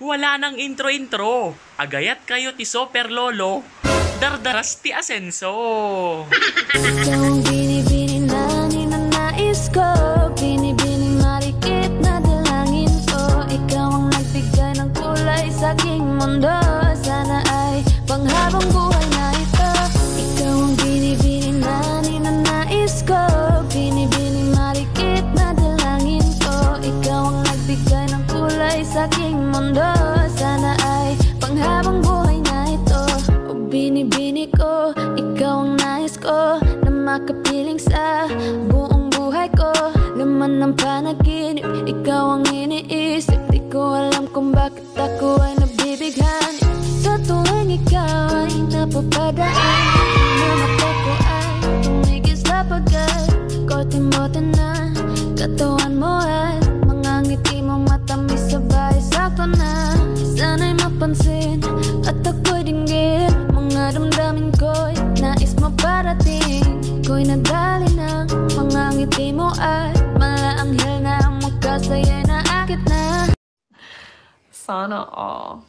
Wala nang intro-intro. Agayat kayo ti Super Lolo. Dardaras ti asenso. Ikaw ang binibini na ninanais ko. Binibining marikit na dalangin ko. Ikaw ang nagbigay ng kulay sa aking mundo. Sana ay panghabang buhay na ito. Ikaw ang binibini na ninanais ko. Binibining marikit na dalangin ko. Ikaw ang nagbigay ng kulay sa aking mundo. Sana ay panghabang buhay na ito. O binibini ko, ikaw ang nais ko na makapiling sa buong buhay ko. Laman ng panaginip, ikaw ang iniisip. Di ko alam kung bakit ako ay nabibighani. Sa tuwing ikaw ay napapadaan, ang mata ko ay tumigil sa pagkat kote-mote na katawan mo at mga ngiti mong matamis sabay sakto na. Sana'y mapansin at ako'y dinggin mga damdamin ko'y nais maparating. Ko'y nadali ng mga ngiti mo at malaanghel na ang magkasaya na akit na. Sana all.